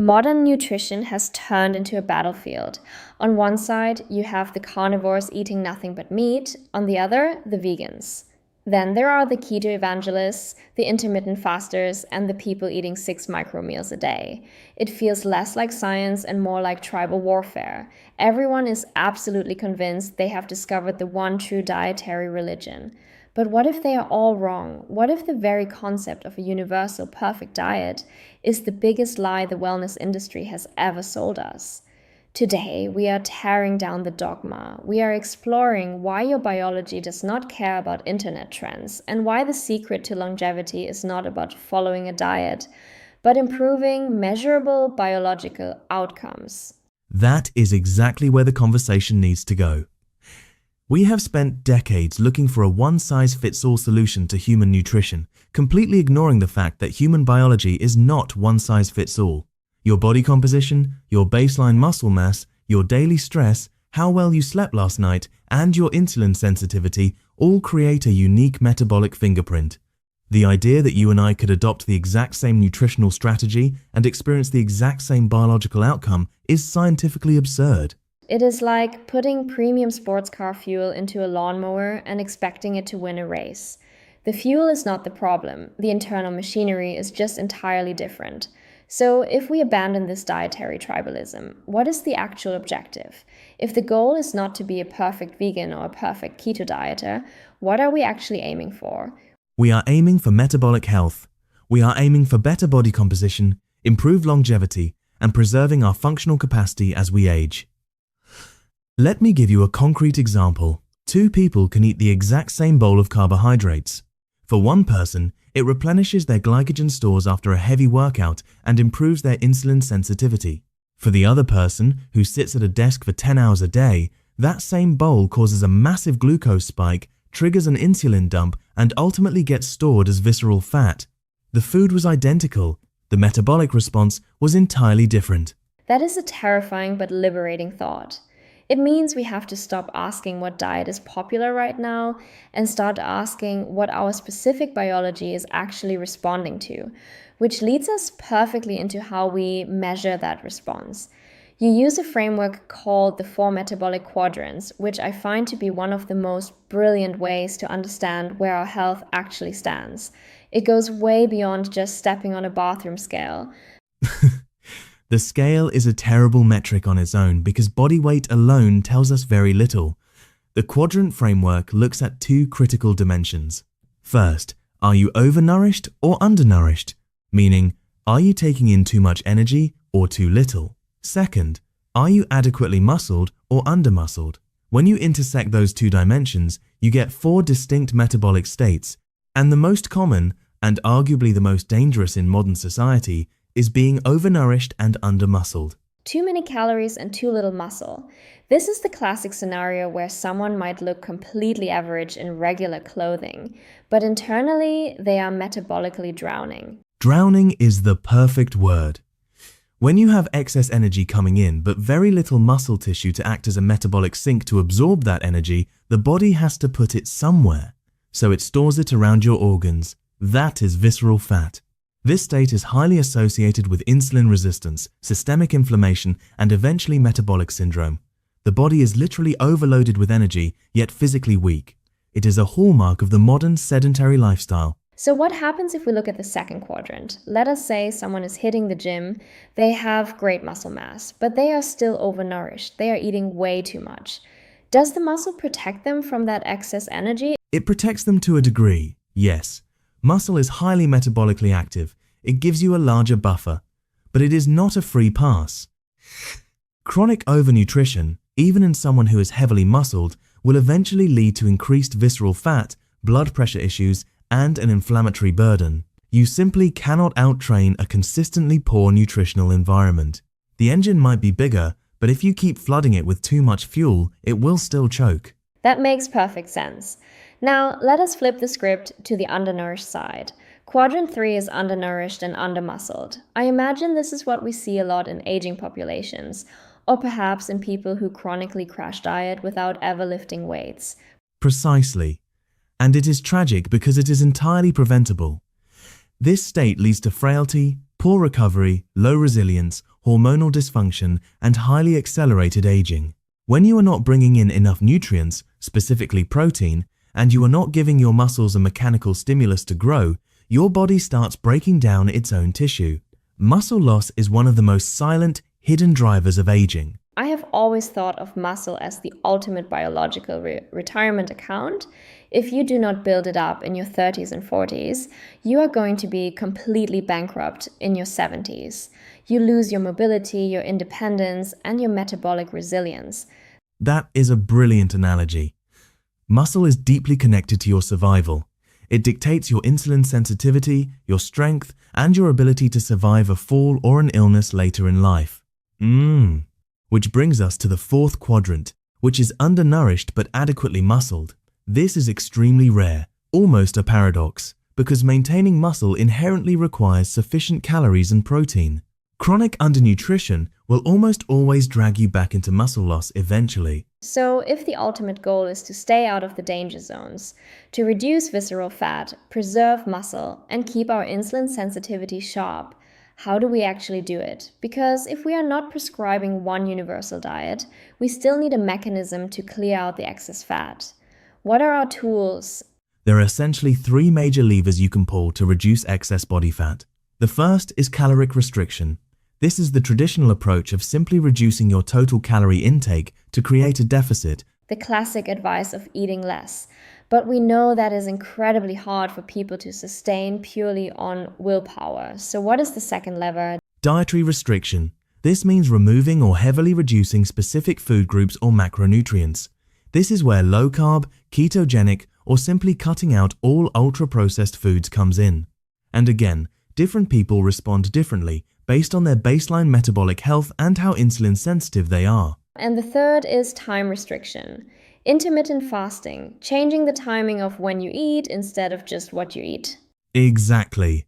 Modern nutrition has turned into a battlefield. On one side, you have the carnivores eating nothing but meat, on the other, the vegans. Then there are the keto evangelists, the intermittent fasters, and the people eating 6 micro meals a day. It feels less like science and more like tribal warfare. Everyone is absolutely convinced they have discovered the one true dietary religion. But what if they are all wrong? What if the very concept of a universal perfect diet is the biggest lie the wellness industry has ever sold us? Today, we are tearing down the dogma. We are exploring why your biology does not care about internet trends and why the secret to longevity is not about following a diet, but improving measurable biological outcomes. That is exactly where the conversation needs to go. We have spent decades looking for a one-size-fits-all solution to human nutrition, completely ignoring the fact that human biology is not one-size-fits-all. Your body composition, your baseline muscle mass, your daily stress, how well you slept last night, and your insulin sensitivity all create a unique metabolic fingerprint. The idea that you and I could adopt the exact same nutritional strategy and experience the exact same biological outcome is scientifically absurd. It is like putting premium sports car fuel into a lawnmower and expecting it to win a race. The fuel is not the problem, the internal machinery is just entirely different. So if we abandon this dietary tribalism, what is the actual objective? If the goal is not to be a perfect vegan or a perfect keto dieter, what are we actually aiming for? We are aiming for metabolic health. We are aiming for better body composition, improved longevity, and preserving our functional capacity as we age. Let me give you a concrete example. 2 people can eat the exact same bowl of carbohydrates. For one person, it replenishes their glycogen stores after a heavy workout and improves their insulin sensitivity. For the other person, who sits at a desk for 10 hours a day, that same bowl causes a massive glucose spike, triggers an insulin dump, and ultimately gets stored as visceral fat. The food was identical. The metabolic response was entirely different. That is a terrifying but liberating thought. It means we have to stop asking what diet is popular right now and start asking what our specific biology is actually responding to, which leads us perfectly into how we measure that response. You use a framework called the 4 Metabolic Quadrants, which I find to be one of the most brilliant ways to understand where our health actually stands. It goes way beyond just stepping on a bathroom scale. The scale is a terrible metric on its own because body weight alone tells us very little. The quadrant framework looks at 2 critical dimensions. First, are you overnourished or undernourished? Meaning, are you taking in too much energy or too little? Second, are you adequately muscled or undermuscled? When you intersect those 2 dimensions, you get 4 distinct metabolic states, and the most common, and arguably the most dangerous in modern society, is being overnourished and undermuscled. Too many calories and too little muscle. This is the classic scenario where someone might look completely average in regular clothing, but internally they are metabolically drowning. Drowning is the perfect word. When you have excess energy coming in but very little muscle tissue to act as a metabolic sink to absorb that energy, the body has to put it somewhere, so it stores it around your organs. That is visceral fat. This state is highly associated with insulin resistance, systemic inflammation, and eventually metabolic syndrome. The body is literally overloaded with energy, yet physically weak. It is a hallmark of the modern sedentary lifestyle. So what happens if we look at the second quadrant? Let us say someone is hitting the gym, they have great muscle mass, but they are still overnourished. They are eating way too much. Does the muscle protect them from that excess energy? It protects them to a degree, yes. Muscle is highly metabolically active. It gives you a larger buffer, but it is not a free pass. Chronic overnutrition, even in someone who is heavily muscled, will eventually lead to increased visceral fat, blood pressure issues, and an inflammatory burden. You simply cannot outtrain a consistently poor nutritional environment. The engine might be bigger, but if you keep flooding it with too much fuel, it will still choke. That makes perfect sense. Now, let us flip the script to the undernourished side. Quadrant 3 is undernourished and undermuscled. I imagine this is what we see a lot in aging populations, or perhaps in people who chronically crash diet without ever lifting weights. Precisely. And it is tragic because it is entirely preventable. This state leads to frailty, poor recovery, low resilience, hormonal dysfunction, and highly accelerated aging. When you are not bringing in enough nutrients, specifically protein, and you are not giving your muscles a mechanical stimulus to grow, your body starts breaking down its own tissue. Muscle loss is one of the most silent, hidden drivers of aging. I have always thought of muscle as the ultimate biological retirement account. If you do not build it up in your 30s and 40s, you are going to be completely bankrupt in your 70s. You lose your mobility, your independence, and your metabolic resilience. That is a brilliant analogy. Muscle is deeply connected to your survival. It dictates your insulin sensitivity, your strength, and your ability to survive a fall or an illness later in life. Which brings us to the fourth quadrant, which is undernourished but adequately muscled. This is extremely rare, almost a paradox, because maintaining muscle inherently requires sufficient calories and protein. Chronic undernutrition will almost always drag you back into muscle loss eventually. So, if the ultimate goal is to stay out of the danger zones, to reduce visceral fat, preserve muscle, and keep our insulin sensitivity sharp, how do we actually do it? Because if we are not prescribing one universal diet, we still need a mechanism to clear out the excess fat. What are our tools? There are essentially three major levers you can pull to reduce excess body fat. The first is caloric restriction. This is the traditional approach of simply reducing your total calorie intake to create a deficit. The classic advice of eating less. But we know that is incredibly hard for people to sustain purely on willpower. So what is the second lever? Dietary restriction. This means removing or heavily reducing specific food groups or macronutrients. This is where low-carb, ketogenic, or simply cutting out all ultra-processed foods comes in. And again, different people respond differently based on their baseline metabolic health and how insulin sensitive they are. And the third is time restriction. Intermittent fasting, changing the timing of when you eat instead of just what you eat. Exactly.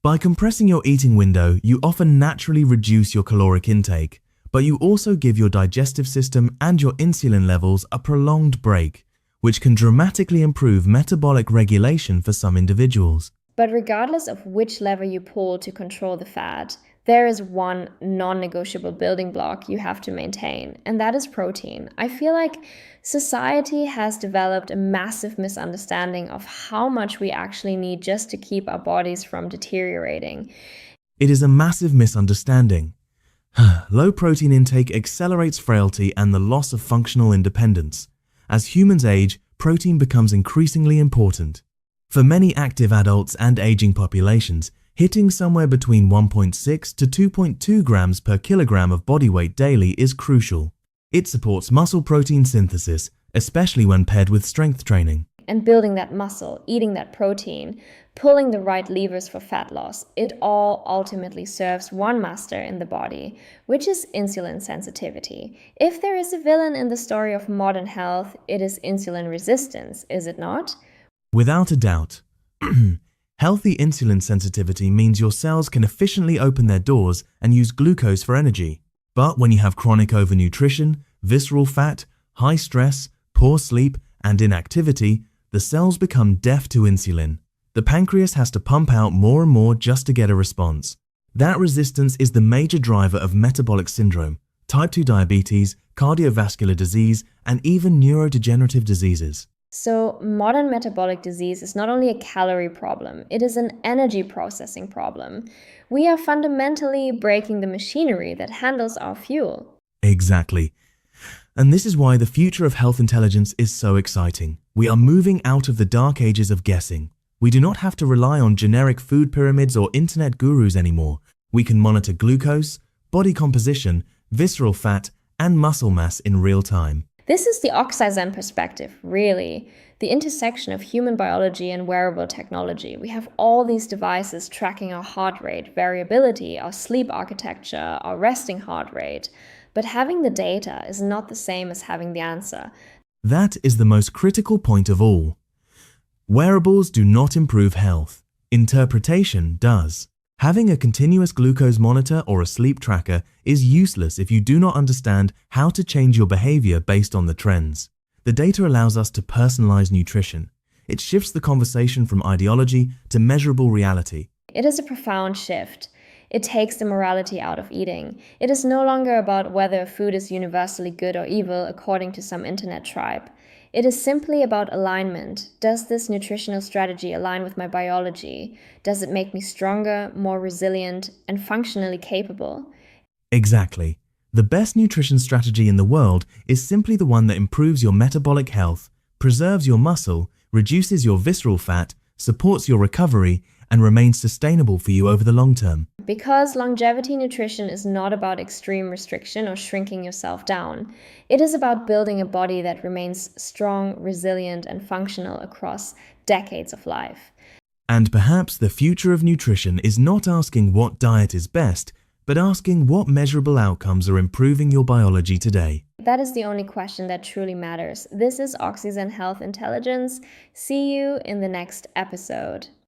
By compressing your eating window, you often naturally reduce your caloric intake, but you also give your digestive system and your insulin levels a prolonged break, which can dramatically improve metabolic regulation for some individuals. But regardless of which lever you pull to control the fat, there is one non-negotiable building block you have to maintain, and that is protein. I feel like society has developed a massive misunderstanding of how much we actually need just to keep our bodies from deteriorating. It is a massive misunderstanding. Low protein intake accelerates frailty and the loss of functional independence. As humans age, protein becomes increasingly important. For many active adults and aging populations, hitting somewhere between 1.6 to 2.2 grams per kilogram of body weight daily is crucial. It supports muscle protein synthesis, especially when paired with strength training. And building that muscle, eating that protein, pulling the right levers for fat loss, it all ultimately serves one master in the body, which is insulin sensitivity. If there is a villain in the story of modern health, it is insulin resistance, is it not? Without a doubt. Healthy insulin sensitivity means your cells can efficiently open their doors and use glucose for energy. But when you have chronic overnutrition, visceral fat, high stress, poor sleep, and inactivity, the cells become deaf to insulin. The pancreas has to pump out more and more just to get a response. That resistance is the major driver of metabolic syndrome, type 2 diabetes, cardiovascular disease, and even neurodegenerative diseases. So modern metabolic disease is not only a calorie problem, it is an energy processing problem. We are fundamentally breaking the machinery that handles our fuel. Exactly. And this is why the future of health intelligence is so exciting. We are moving out of the dark ages of guessing. We do not have to rely on generic food pyramids or internet gurus anymore. We can monitor glucose, body composition, visceral fat, and muscle mass in real time. This is the OXYZEN perspective, really. The intersection of human biology and wearable technology. We have all these devices tracking our heart rate, variability, our sleep architecture, our resting heart rate. But having the data is not the same as having the answer. That is the most critical point of all. Wearables do not improve health. Interpretation does. Having a continuous glucose monitor or a sleep tracker is useless if you do not understand how to change your behavior based on the trends. The data allows us to personalize nutrition. It shifts the conversation from ideology to measurable reality. It is a profound shift. It takes the morality out of eating. It is no longer about whether a food is universally good or evil according to some internet tribe. It is simply about alignment. Does this nutritional strategy align with my biology? Does it make me stronger, more resilient, and functionally capable? Exactly. The best nutrition strategy in the world is simply the one that improves your metabolic health, preserves your muscle, reduces your visceral fat, supports your recovery, and remains sustainable for you over the long term. Because longevity nutrition is not about extreme restriction or shrinking yourself down. It is about building a body that remains strong, resilient, and functional across decades of life. And perhaps the future of nutrition is not asking what diet is best, but asking what measurable outcomes are improving your biology today. That is the only question that truly matters. This is OXYZEN Health Intelligence. See you in the next episode.